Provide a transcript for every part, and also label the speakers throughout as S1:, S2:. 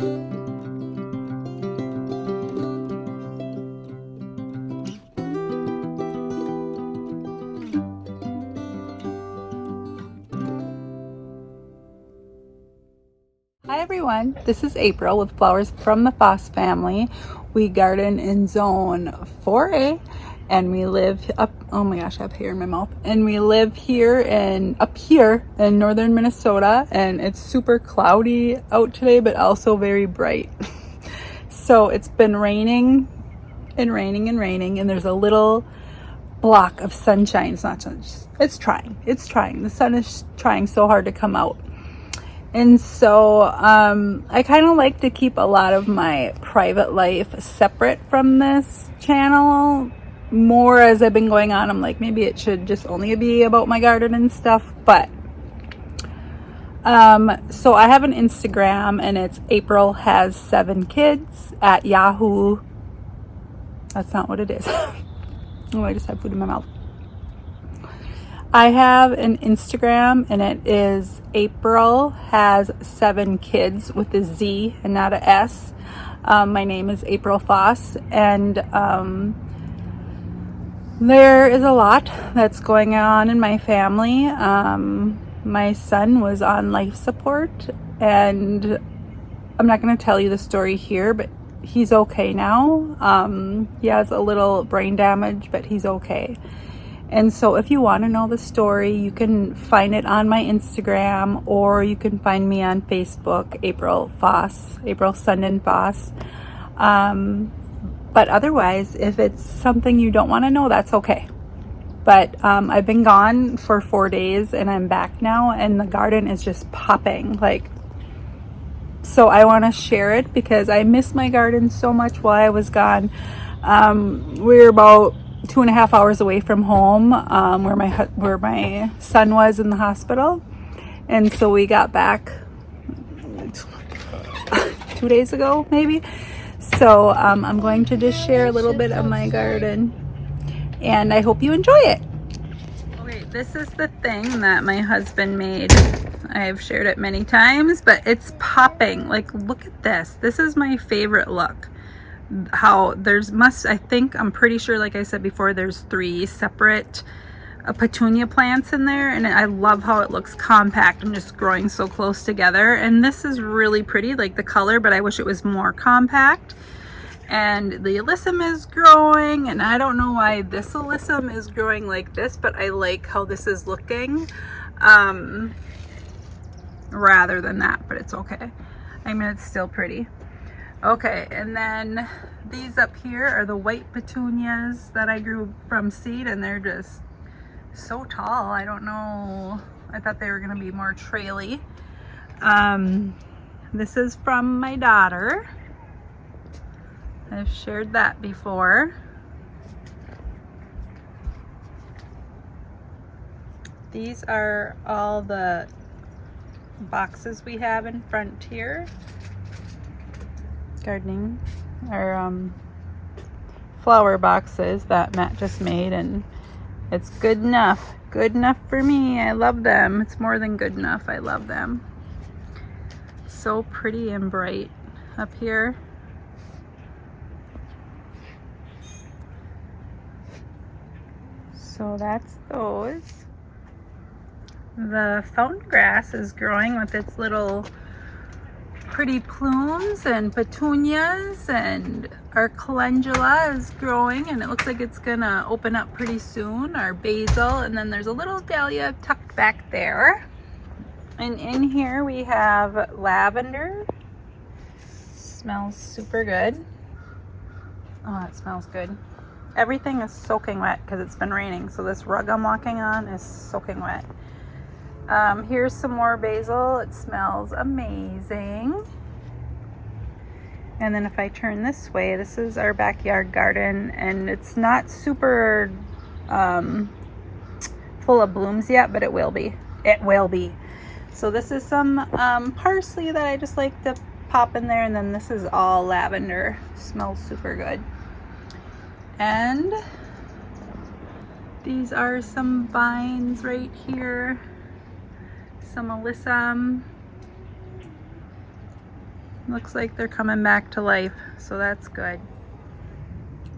S1: Hi everyone, this is April with Flowers from the Foss family. We garden in zone 4A and we live up, oh my gosh, I have hair in my mouth. And we live up here in northern Minnesota, and it's super cloudy out today, but also very bright. So it's been raining and raining and raining, and there's a little block of sunshine. It's not sunshine, it's trying. The sun is trying so hard to come out. And so I kind of like to keep a lot of my private life separate from this channel. More as I've been going on, I'm like, maybe it should just only be about my garden and stuff. But so I have an Instagram, and it's April has 7 kids at Yahoo. That's not what it is. Oh, I just have food in my mouth. I have an Instagram, and it is April has 7 kids with a Z and not a S. My name is April Foss, and there is a lot that's going on in my family. My son was on life support, and I'm not going to tell you the story here, but he's okay now. He has a little brain damage, but he's okay. And so if you want to know the story, you can find it on my Instagram, or you can find me on Facebook, April Foss, April Sundin Foss. But otherwise, if it's something you don't want to know, that's okay. But I've been gone for 4 days, and I'm back now, and the garden is just popping. So I want to share it because I miss my garden so much while I was gone. We're about 2.5 hours away from home, where my son was in the hospital, and so we got back 2 days ago, maybe. So I'm going to just share a little bit of my garden, and I hope you enjoy it. Okay, this is the thing that my husband made. I've shared it many times, but it's popping. Like, look at this. This is my favorite look. I'm pretty sure, like I said before, there's 3 separate petunia plants in there, and I love how it looks compact and just growing so close together. And this is really pretty, like the color, but I wish it was more compact. And the alyssum is growing, and I don't know why this alyssum is growing like this, but I like how this is looking rather than that, but it's okay. I mean, it's still pretty. Okay, and then these up here are the white petunias that I grew from seed, and they're just so tall. I don't know, I thought they were gonna be more traily. This is from my daughter. I've shared that before. These are all the boxes we have in front here. Gardening, or flower boxes that Matt just made, and it's good enough for me. I love them. It's more than good enough. I love them. So pretty and bright up here. So that's those. The fountain grass is growing with its little pretty plumes, and petunias, and our calendula is growing, and it looks like it's gonna open up pretty soon. Our basil, and then there's a little dahlia tucked back there. And in here we have lavender. Smells super good. Oh, it smells good. Everything is soaking wet because it's been raining, so this rug I'm walking on is soaking wet. Here's some more basil. It smells amazing. And then if I turn this way, this is our backyard garden, and it's not super full of blooms yet, but it will be. It will be. So this is some parsley that I just like to pop in there, and then this is all lavender. Smells super good. And these are some vines right here. Some alyssum. Looks like they're coming back to life, so that's good.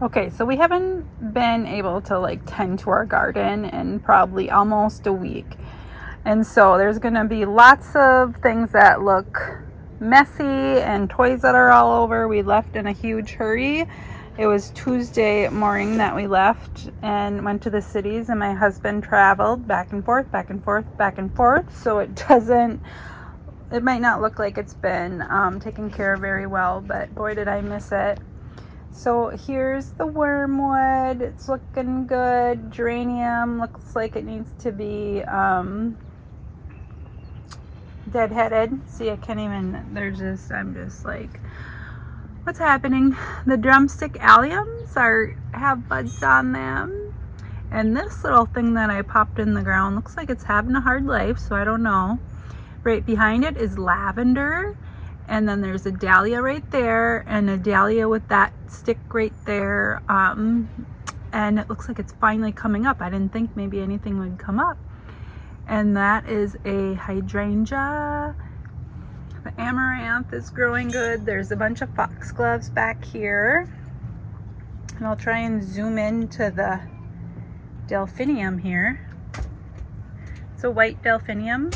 S1: Okay, so we haven't been able to like tend to our garden in probably almost a week. And so there's gonna be lots of things that look messy and toys that are all over. We left in a huge hurry. It was Tuesday morning that we left and went to the cities, and my husband traveled back and forth, back and forth, back and forth. So it might not look like it's been taken care of very well, but boy did I miss it. So here's the wormwood. It's looking good. Geranium looks like it needs to be deadheaded. See, I can't even, I'm just like, what's happening? The drumstick alliums have buds on them. And this little thing that I popped in the ground looks like it's having a hard life, so I don't know. Right behind it is lavender. And then there's a dahlia right there, and a dahlia with that stick right there. And it looks like it's finally coming up. I didn't think maybe anything would come up. And that is a hydrangea. The amaranth is growing good. There's a bunch of foxgloves back here. And I'll try and zoom into the delphinium here. It's a white delphinium.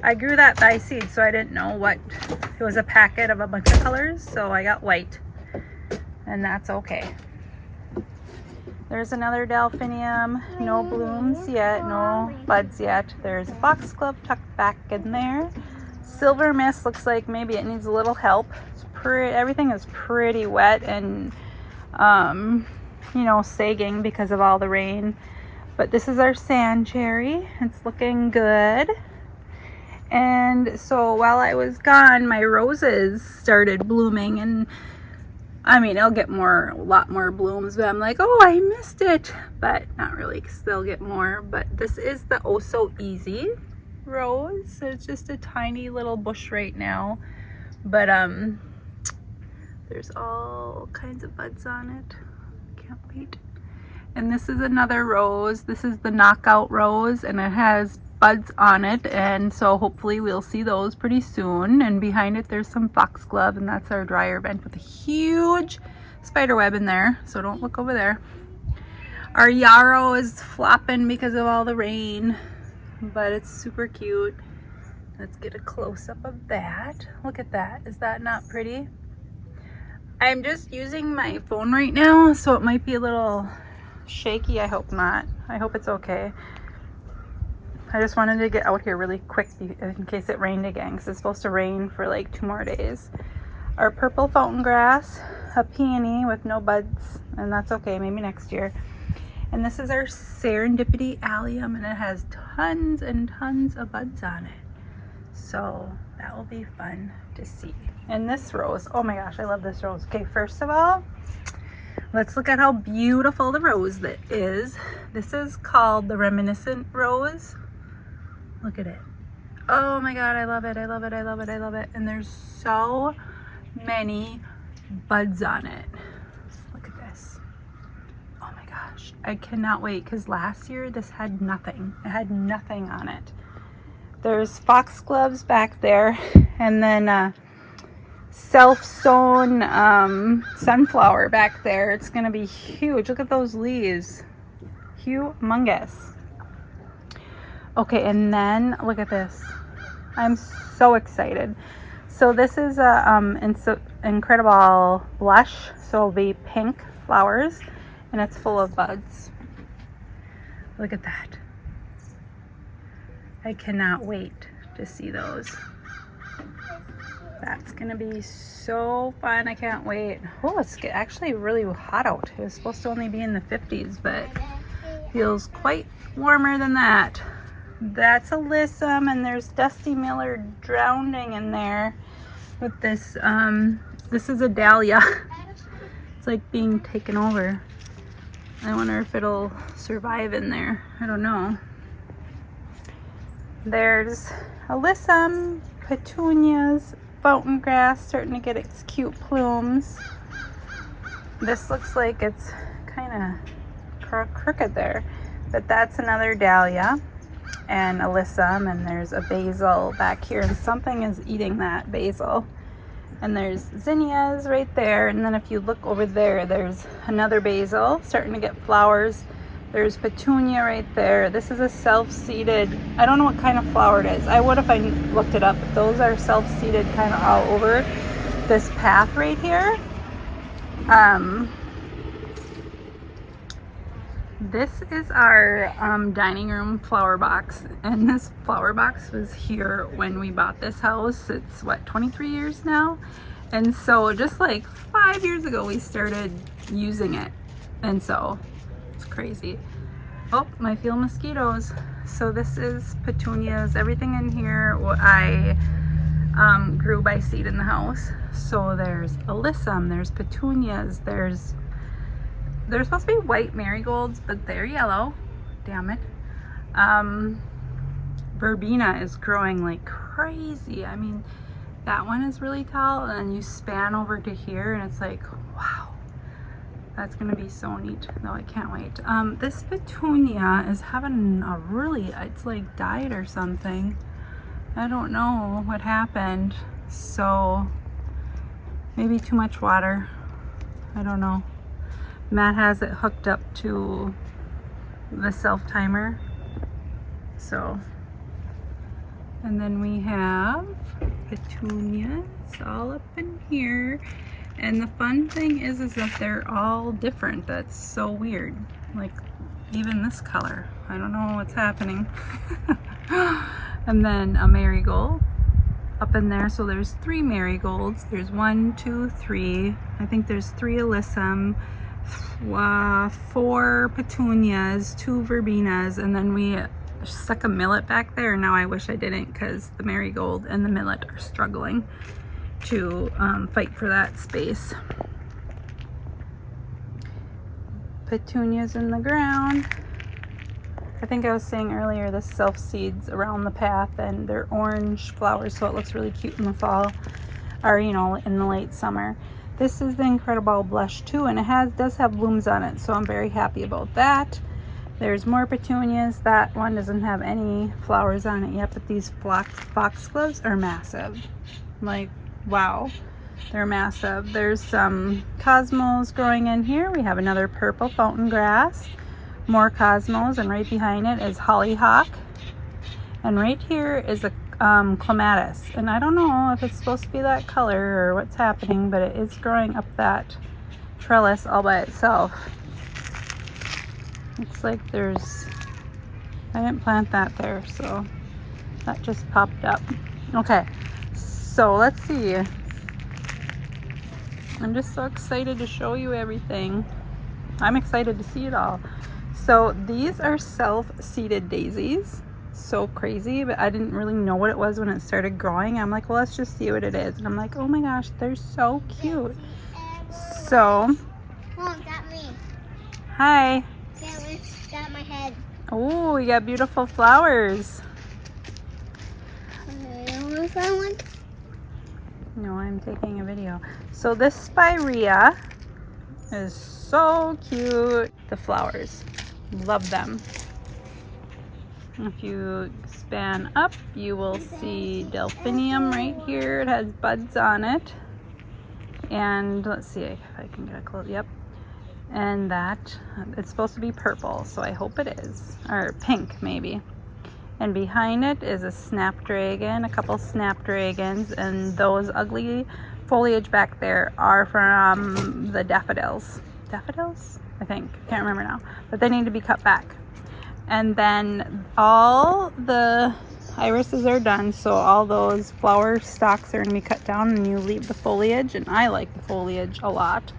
S1: I grew that by seed, so I didn't know what. It was a packet of a bunch of colors, so I got white. And that's okay. There's another delphinium. No blooms yet, no buds yet. There's a foxglove tucked back in there. Silver mist looks like maybe it needs a little help. Everything is pretty wet and, sagging because of all the rain. But this is our sand cherry. It's looking good. And so while I was gone, my roses started blooming, and I mean, I'll get a lot more blooms, but I'm like, oh, I missed it. But not really, because they'll get more. But this is the Oh So Easy rose. So it's just a tiny little bush right now. But there's all kinds of buds on it. Can't wait. And this is another rose. This is the knockout rose, and it has buds on it, and so hopefully we'll see those pretty soon. And behind it there's some foxglove, and that's our dryer vent with a huge spider web in there, so don't look over there. Our yarrow is flopping because of all the rain, but it's super cute. Let's get a close-up of that. Look at that. Is that not pretty? I'm just using my phone right now, so it might be a little shaky. I hope not. I hope it's okay. I just wanted to get out here really quick in case it rained again, because it's supposed to rain for like 2 more days. Our purple fountain grass, a peony with no buds, and that's okay, maybe next year. And this is our serendipity allium, and it has tons and tons of buds on it. So that will be fun to see. And this rose, oh my gosh, I love this rose. Okay, first of all, let's look at how beautiful the rose that is. This is called the reminiscent rose. Look at it. Oh my god, I love it. I love it. I love it. I love it. And there's so many buds on it. Look at this. Oh my gosh. I cannot wait, because last year this had nothing. It had nothing on it. There's foxgloves back there, and then self-sown sunflower back there. It's gonna be huge. Look at those leaves. Humongous. Okay, and then look at this. I'm so excited. So this is a incredible blush. So it'll be pink flowers, and it's full of buds. Look at that. I cannot wait to see those. That's gonna be so fun. I can't wait. Oh, it's actually really hot out. It was supposed to only be in the 50s, but feels quite warmer than that. That's alyssum, and there's Dusty Miller drowning in there with this. This is a dahlia. It's like being taken over. I wonder if it'll survive in there. I don't know. There's alyssum, petunias, fountain grass starting to get its cute plumes. This looks like it's kind of crooked there, but that's another dahlia and alyssum, and there's a basil back here, and something is eating that basil. And there's zinnias right there. And then if you look over there, there's another basil starting to get flowers. There's petunia right there. This is a self-seeded, I don't know what kind of flower it is. I would if I looked it up, but those are self-seeded kind of all over this path right here. This is our dining room flower box, and this flower box was here when we bought this house. It's what, 23 years now? And so just like 5 years ago we started using it, and so it's crazy. Oh, I feel mosquitoes. So this is petunias. Everything in here I grew by seed in the house. So there's alyssum, there's petunias, there's supposed to be white marigolds, but they're yellow. Damn it. Verbena is growing like crazy. I mean, that one is really tall, and then you span over to here and it's like, wow, that's gonna be so neat. No, I can't wait. This petunia is having a really, it's like died or something. I don't know what happened. So maybe too much water. I don't know. Matt has it hooked up to the self timer. So, and then we have petunias all up in here. And the fun thing is that they're all different. That's so weird. Like even this color. I don't know what's happening. And then a marigold up in there. So there's 3 marigolds. There's 1, 2, 3. I think there's 3 alyssum, 4 petunias, 2 verbenas, and then we stuck a millet back there. Now I wish I didn't, because the marigold and the millet are struggling to fight for that space. Petunias in the ground. I think I was saying earlier, this self-seeds around the path, and they're orange flowers, so it looks really cute in the fall, or you know, in the late summer. This is the Incredible Blush too, and it does have blooms on it, so I'm very happy about that. There's more petunias. That one doesn't have any flowers on it yet, but these foxgloves are massive. Like, wow, they're massive. There's some cosmos growing in here. We have another purple fountain grass, more cosmos, and right behind it is hollyhock. And right here is a clematis, and I don't know if it's supposed to be that color or what's happening, but it is growing up that trellis all by itself. Looks like I didn't plant that there, so that just popped up. Okay, so let's see. I'm just so excited to show you everything. I'm excited to see it all. So these are self-seeded daisies. So crazy, but I didn't really know what it was when it started growing. I'm like, well, let's just see what it is. And I'm like, oh my gosh, they're so cute. So,
S2: Mom, got me.
S1: Hi.
S2: Got my head.
S1: Oh, we got beautiful flowers.
S2: One?
S1: No, I'm taking a video. So this spirea is so cute. The flowers, love them. If you span up, you will see delphinium right here. It has buds on it. And let's see if I can get a close. Yep. And that, it's supposed to be purple, so I hope it is. Or pink, maybe. And behind it is a snapdragon, a couple snapdragons, and those ugly foliage back there are from the daffodils. Daffodils? I think. Can't remember now. But they need to be cut back. And then all the irises are done, so all those flower stalks are going to be cut down, and you leave the foliage, and I like the foliage a lot.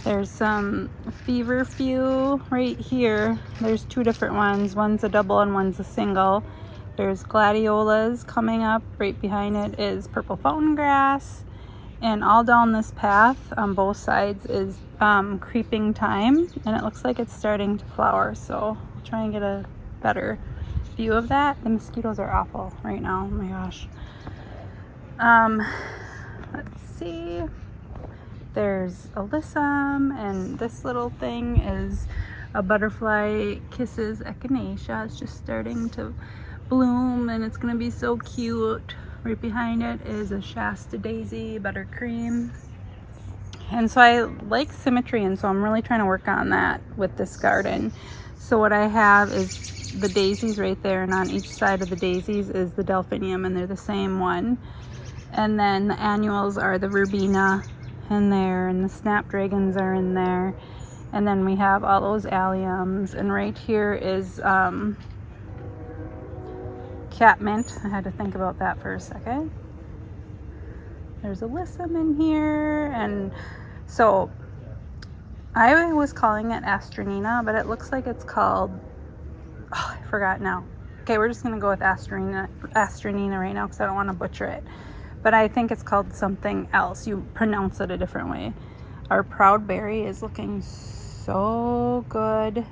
S1: There's some feverfew right here. There's 2 different ones. One's a double and one's a single. There's gladiolas coming up. Right behind it is purple fountain grass. And all down this path on both sides is creeping thyme, and it looks like it's starting to flower, so I'll try and get a better view of that. The mosquitoes are awful right now. Oh my gosh. Let's see. There's alyssum, and this little thing is a butterfly kisses echinacea. It's just starting to bloom, and it's gonna be so cute. Right behind it is a Shasta daisy, buttercream. And so I like symmetry, and so I'm really trying to work on that with this garden. So what I have is the daisies right there, and on each side of the daisies is the delphinium, and they're the same one. And then the annuals are the rubina in there, and the snapdragons are in there. And then we have all those alliums, and right here is catmint. I had to think about that for a second. There's alyssum in here, and so I was calling it astronina, but it looks like it's called, oh, I forgot now. Okay, we're just gonna go with astronina right now because I don't want to butcher it. But I think it's called something else. You pronounce it a different way. Our proudberry is looking so good.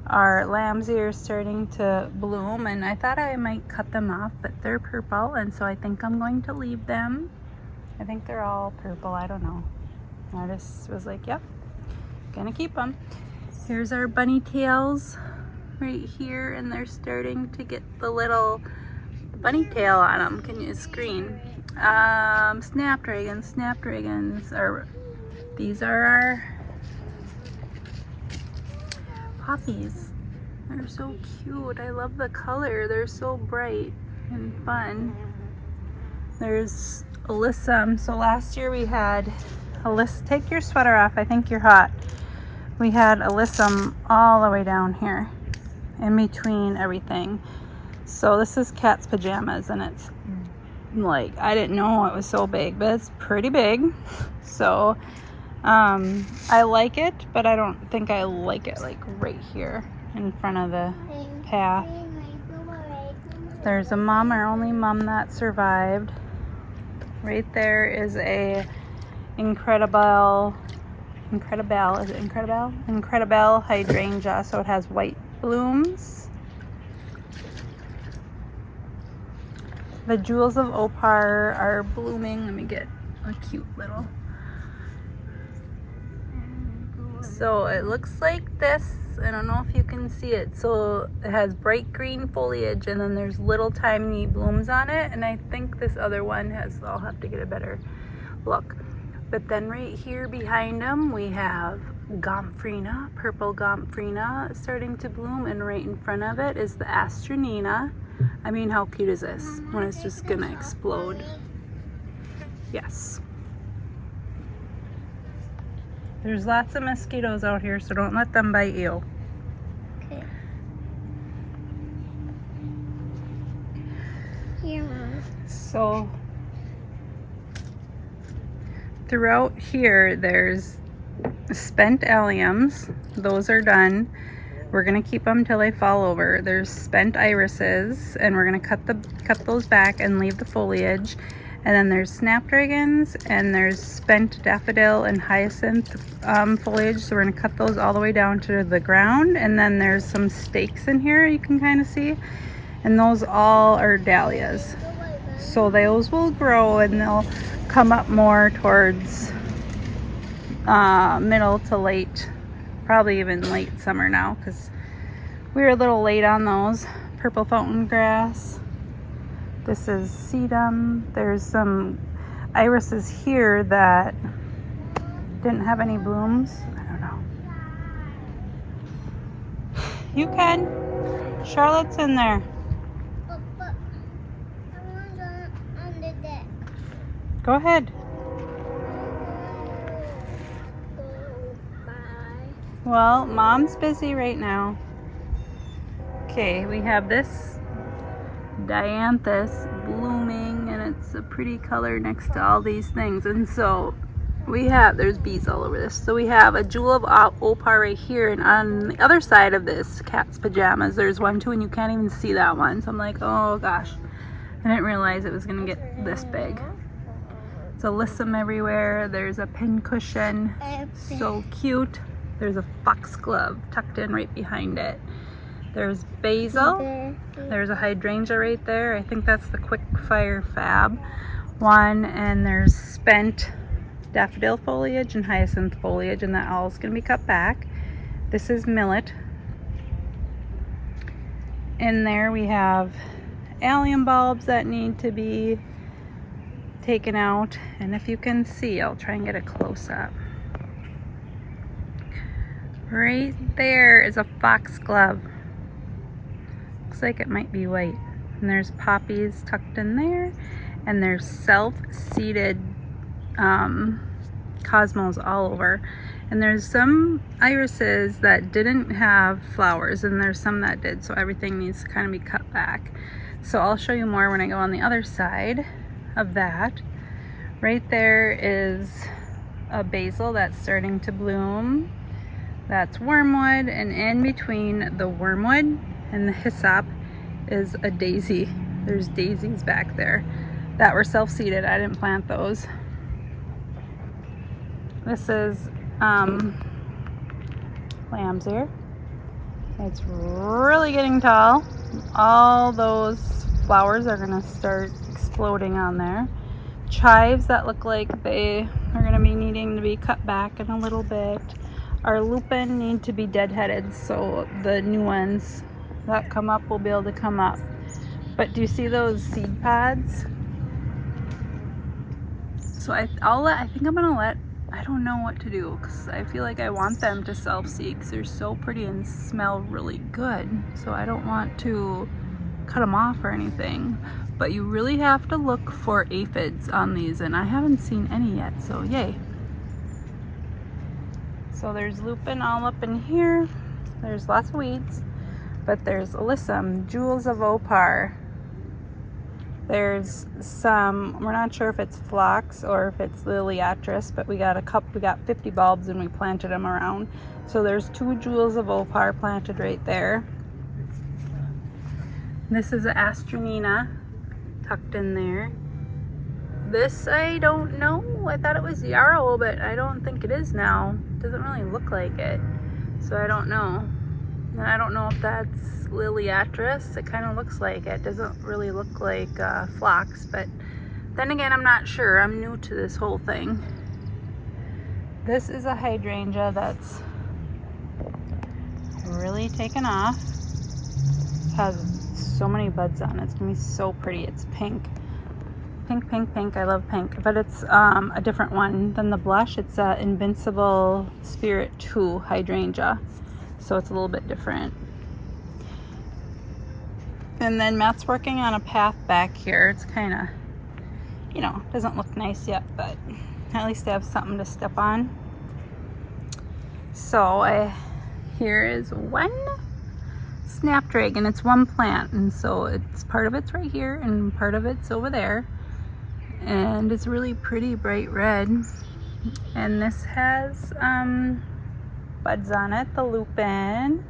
S1: Our lambs are starting to bloom, and I thought I might cut them off, but they're purple, and so I think I'm going to leave them. I think they're all purple, I don't know. I just was like, yep, gonna keep them. Here's our bunny tails right here, and they're starting to get the little bunny tail on them. Can you screen? Snapdragons are, these are our poppies. They're so cute. I love the color. They're so bright and fun. There's alyssum. So last year we had alyssum. Take your sweater off. I think you're hot. We had alyssum all the way down here in between everything. So this is Cat's pajamas, and it's like, I didn't know it was so big, but it's pretty big. So I like it, but I don't think I like it like right here in front of the path. There's a mom, our only mom that survived. Right there is a incredible hydrangea, so it has white blooms. The jewels of opar are blooming. Let me get a cute little. So it looks like this. I don't know if you can see it. So it has bright green foliage, and then there's little tiny blooms on it. And I think this other one has, I'll have to get a better look. But then right here behind them, we have Gomphrena, purple Gomphrena starting to bloom. And right in front of it is the astronina. I mean, how cute is this when it's just gonna explode? Yes. There's lots of mosquitoes out here, so don't let them bite you.
S2: Okay. Here, Mom.
S1: So throughout here, there's spent alliums. Those are done. We're gonna keep them till they fall over. There's spent irises, and we're gonna cut those back and leave the foliage. And then there's snapdragons, and there's spent daffodil and hyacinth foliage. So we're gonna cut those all the way down to the ground. And then there's some stakes in here you can kind of see. And those all are dahlias. So those will grow, and they'll come up more towards middle to late, probably even late summer now, because we were a little late on those. Purple fountain grass. This is sedum. There's some irises here that didn't have any blooms. I don't know. You can. Charlotte's in there.
S2: But I want on the deck.
S1: Go ahead.
S2: Bye.
S1: Well, Mom's busy right now. Okay, we have this dianthus blooming, and it's a pretty color next to all these things. And so we have, there's bees all over this. So we have a jewel of opar right here, and on the other side of this Cat's pajamas, there's one too, and you can't even see that one. So I'm like, oh gosh, I didn't realize it was gonna get this big. It's alyssum everywhere. There's a pincushion, so cute. There's a foxglove tucked in right behind it. There's basil. There's a hydrangea right there. I think that's the quick fire fab one. And there's spent daffodil foliage and hyacinth foliage, and that all is going to be cut back. This is millet. In there we have allium bulbs that need to be taken out. And if you can see, I'll try and get a close-up. Right there is a foxglove. Looks like it might be white. And there's poppies tucked in there. And there's self-seeded cosmos all over. And there's some irises that didn't have flowers, and there's some that did, so everything needs to kind of be cut back. So I'll show you more when I go on the other side of that. Right there is a basil that's starting to bloom. That's wormwood, and in between the wormwood and the hyssop is a daisy. There's daisies back there that were self-seeded. I didn't plant those. This is lamb's ear. It's really getting tall. All those flowers are gonna start exploding on there. Chives that look like they are gonna be needing to be cut back in a little bit. Our lupin need to be deadheaded, so the new ones that come up will be able to come up. But do you see those seed pods? So I think I'm gonna let, I don't know what to do, because I feel like I want them to self-seed because they're so pretty and smell really good. So I don't want to cut them off or anything. But you really have to look for aphids on these, and I haven't seen any yet, so yay. So there's lupin all up in here. There's lots of weeds, but there's alyssum, jewels of opar. There's some, we're not sure if it's phlox or if it's liliatris, but we got 50 bulbs and we planted them around. So there's 2 jewels of opar planted right there. This is an astronina tucked in there. This I don't know. I thought it was yarrow, but I don't think it is now. It doesn't really look like it, so I don't know. And I don't know if that's liliatris. It kind of looks like it. Doesn't really look like phlox, but then again, I'm not sure. I'm new to this whole thing. This is a hydrangea that's really taken off. It has so many buds on it. It's gonna be so pretty. It's pink. Pink, pink, pink. I love pink, but it's a different one than the blush. It's a Invincible Spirit 2 hydrangea. So it's a little bit different. And then Matt's working on a path back here. It's kind of, you know, doesn't look nice yet, but at least I have something to step on. So here is one Snapdragon. It's one plant, and so it's part of it's right here and part of it's over there. And it's really pretty bright red. And this has buds on it, the lupin.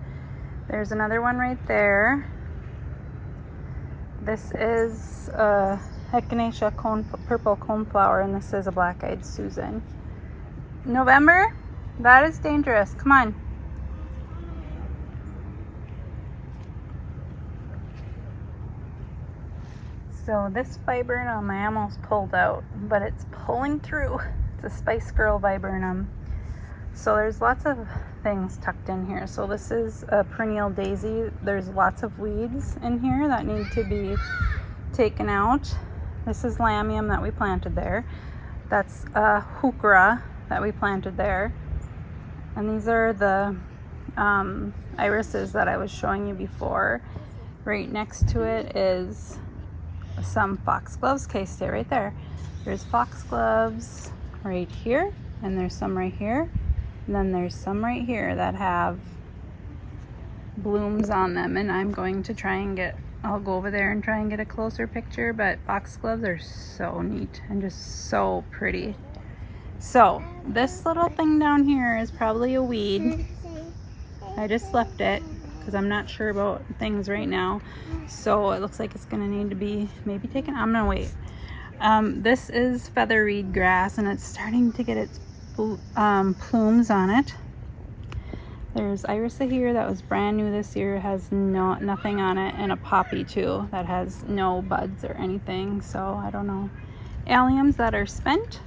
S1: There's another one right there. This is a Echinacea purple coneflower, and this is a black-eyed Susan. November? That is dangerous. Come on. So this viburnum I almost pulled out, but it's pulling through. It's a Spice Girl viburnum. So there's lots of things tucked in here. So this is a perennial daisy. There's lots of weeds in here that need to be taken out. This is lamium that we planted there. That's a heuchera that we planted there. And these are the irises that I was showing you before. Right next to it is some foxgloves. Okay, stay right there. There's foxgloves right here, and there's some right here. And then there's some right here that have blooms on them, and I'm going to try and I'll go over there and try and get a closer picture, but foxgloves are so neat and just so pretty. So this little thing down here is probably a weed. I just left it because I'm not sure about things right now. So it looks like it's gonna need to be maybe taken. I'm gonna wait. This is featherweed grass, and it's starting to get its plumes on it. There's Irisa here that was brand new this year, has nothing on it, and a poppy too that has no buds or anything, so I don't know. Alliums that are spent.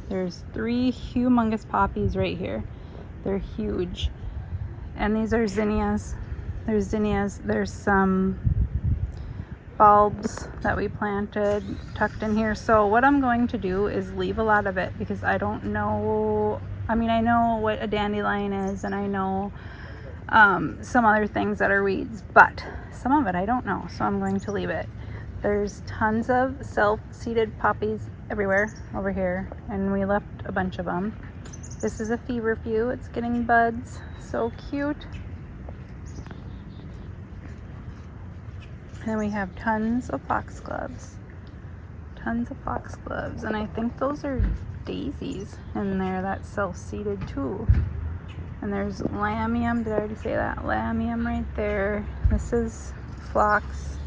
S1: There's 3 humongous poppies right here. They're huge. And these are zinnias. There's zinnias. There's some bulbs that we planted tucked in here. So what I'm going to do is leave a lot of it because I don't know. I mean, I know what a dandelion is, and I know some other things that are weeds, but some of it I don't know, so I'm going to leave it. There's tons of self-seeded poppies everywhere over here, and we left a bunch of them. This is a feverfew. It's getting buds. So cute. And we have tons of foxgloves. Tons of foxgloves. And I think those are daisies in there that's self-seeded too. And there's lamium. Did I already say that? Lamium right there. This is phlox.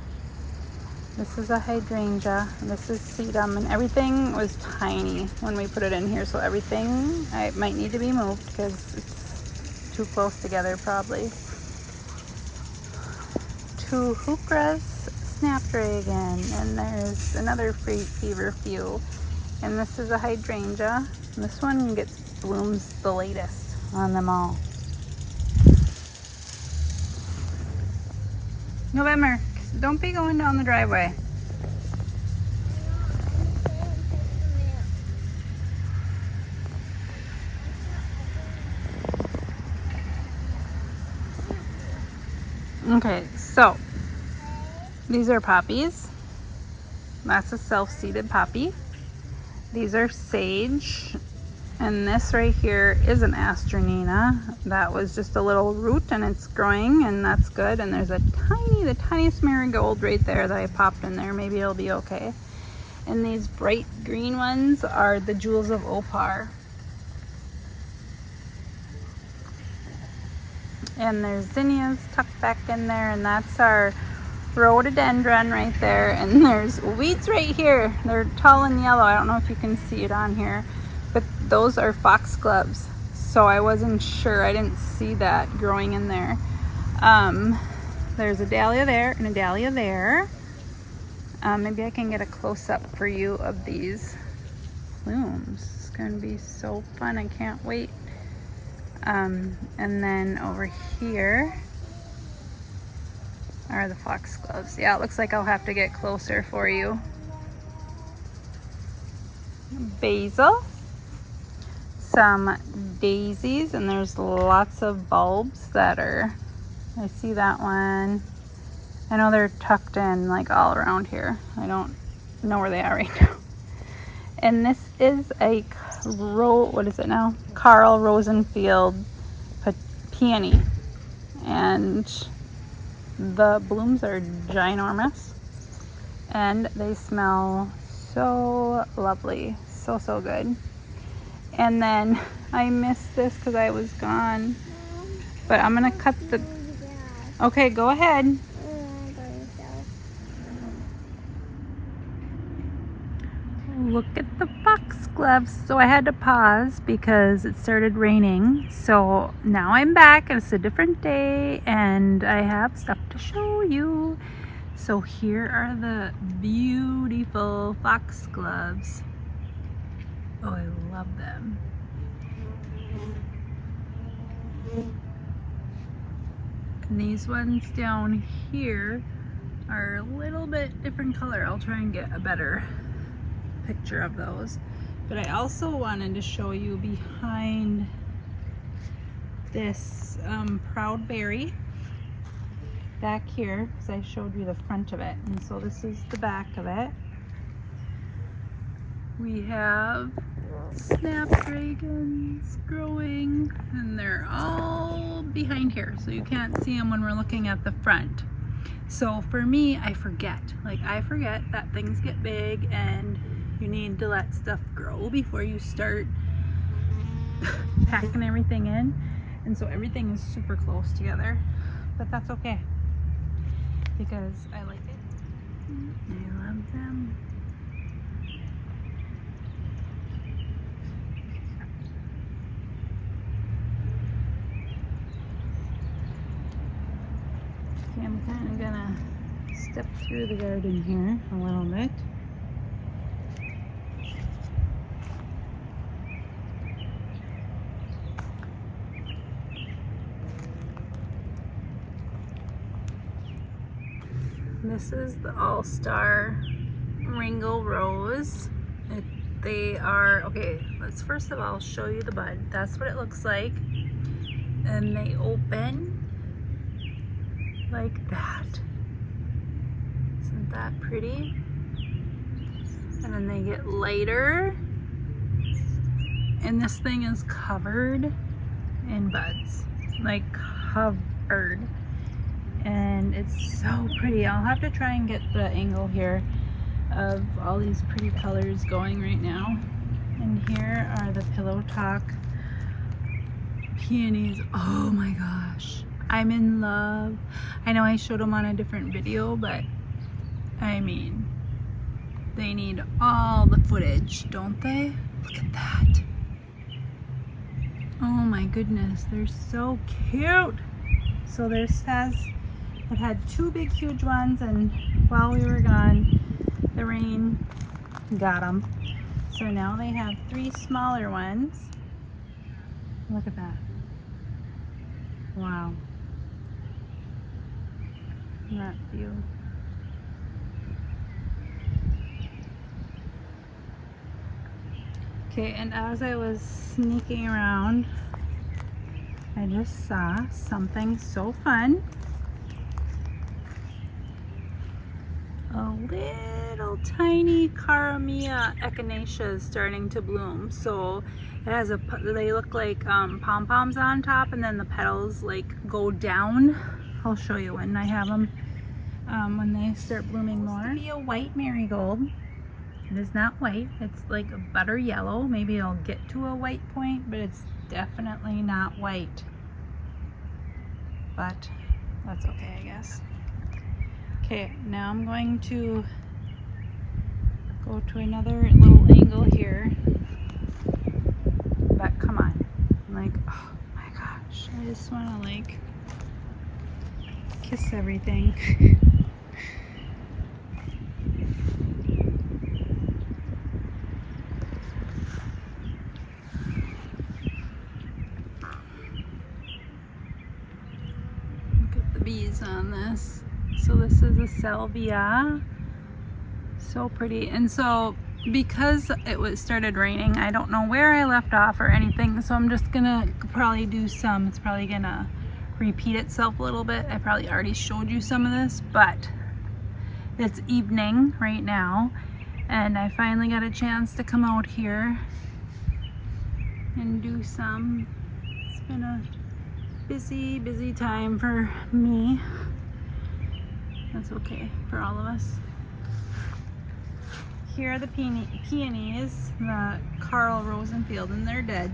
S1: This is a hydrangea. This is sedum. And everything was tiny when we put it in here. So everything might need to be moved because it's too close together probably. Two heuchras, snapdragon, and there's another feverfew. And this is a hydrangea. And this one gets blooms the latest on them all. November, don't be going down the driveway. Okay, so these are poppies. That's a self-seeded poppy. These are sage. And this right here is an astronina. That was just a little root and it's growing, and that's good. And there's the tiniest marigold right there that I popped in there. Maybe it'll be okay. And these bright green ones are the jewels of opar. And there's zinnias tucked back in there, and that's our rhododendron right there. And there's weeds right here. They're tall and yellow. I don't know if you can see it on here, but those are foxgloves. So I wasn't sure. I didn't see that growing in there. There's a dahlia there and a dahlia there. Maybe I can get a close-up for you of these plumes. It's going to be so fun. I can't wait. And then over here are the foxgloves. Yeah, it looks like I'll have to get closer for you. Basil, some daisies, and there's lots of bulbs that are, I see that one. I know they're tucked in like all around here. I don't know where they are right now. And this is a what is it now? Carl Rosenfield peony. And the blooms are ginormous. And they smell so lovely. So, so good. And then I missed this because I was gone. But I'm going to cut the... Okay, go ahead. Look at the foxgloves. So I had to pause because it started raining. So now I'm back and it's a different day and I have stuff to show you. So here are the beautiful foxgloves. Oh, I love them. And these ones down here are a little bit different color. I'll try and get a better picture of those. But I also wanted to show you behind this proud berry back here, because I showed you the front of it, and so this is the back of it. We have snapdragons growing, and they're all behind here, so you can't see them when we're looking at the front. So for me, I forget that things get big and you need to let stuff grow before you start packing everything in. And so everything is super close together, but that's okay because I like it. I love them. Okay, I'm kind of gonna step through the garden here a little bit. This is the All-Star Ringo Rose. They are, okay, let's first of all show you the bud. That's what it looks like. And they open like that. Isn't that pretty? And then they get lighter. And this thing is covered in buds, like covered. And it's so pretty. I'll have to try and get the angle here of all these pretty colors going right now. And here are the Pillow Talk peonies. Oh my gosh, I'm in love. I know I showed them on a different video, but I mean, they need all the footage, don't they? Look at that. Oh my goodness, they're so cute. So this has, it had two big huge ones, and while we were gone, the rain got them. So now they have three smaller ones. Look at that. Wow. Isn't that view? Okay, and as I was sneaking around, I just saw something so fun. A little tiny Caramia echinacea is starting to bloom. So it has a, they look like pom-poms on top, and then the petals like go down. I'll show you when I have them, when they start blooming more. It's supposed to be a white marigold. It is not white, it's like a butter yellow. Maybe it'll get to a white point, but it's definitely not white. But that's okay, I guess. Okay, now I'm going to go to another little angle here. But come on, I'm like, oh my gosh, I just want to like kiss everything. Bees on this. So this is a salvia. So pretty. And so because it started raining, I don't know where I left off or anything, so I'm just gonna probably do some, it's probably gonna repeat itself a little bit. I probably already showed you some of this, but it's evening right now and I finally got a chance to come out here and do some. It's been a busy time for me. That's okay for all of us. Here are the peonies, the Carl Rosenfield, and they're dead.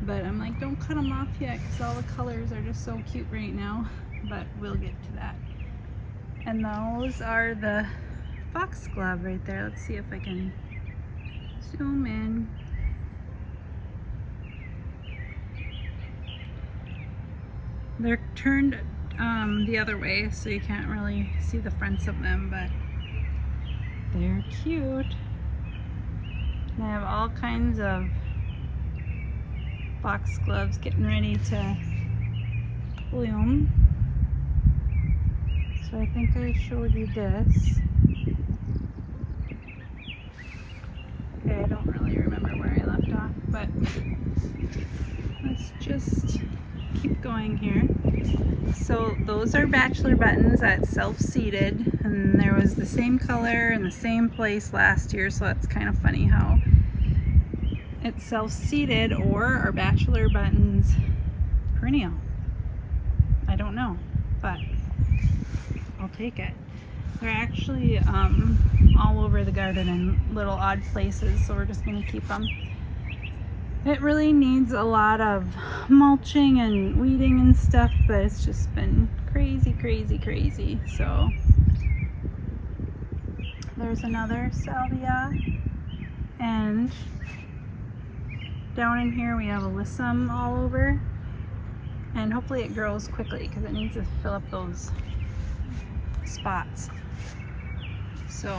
S1: But I'm like, don't cut them off yet because all the colors are just so cute right now. But we'll get to that. And those are the foxglove right there. Let's see if I can zoom in. They're turned the other way, so you can't really see the fronts of them, but they're cute. And I have all kinds of foxgloves getting ready to bloom. So I think I showed you this. Okay, I don't really remember where I left off, but let's just keep going here. So those are bachelor buttons that's self-seeded, and there was the same color in the same place last year, so that's kind of funny how it's self-seeded, or are bachelor buttons perennial? I don't know, but I'll take it. They're actually all over the garden in little odd places, so we're just going to keep them. It really needs a lot of mulching and weeding and stuff, but it's just been crazy. So there's another salvia, and down in here we have alyssum all over, and hopefully it grows quickly because it needs to fill up those spots. So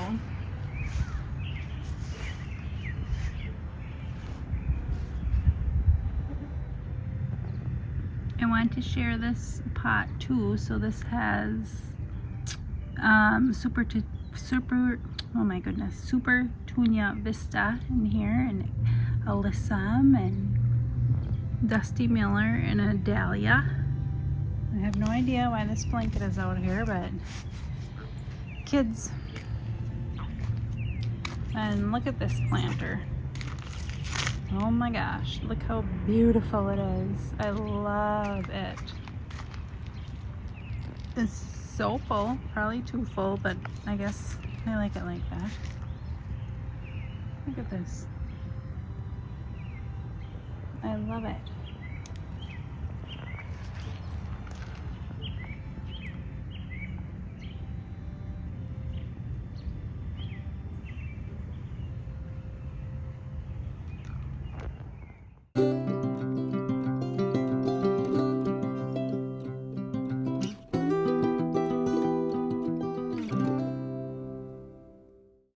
S1: I want to share this pot too. So this has Oh my goodness, Super Tunia Vista in here, and Alyssum and Dusty Miller and a Dahlia. I have no idea why this blanket is out here, but kids. And look at this planter. Oh my gosh, look how beautiful it is. I love it. It's so full, probably too full, but I guess I like it like that. Look at this. I love it.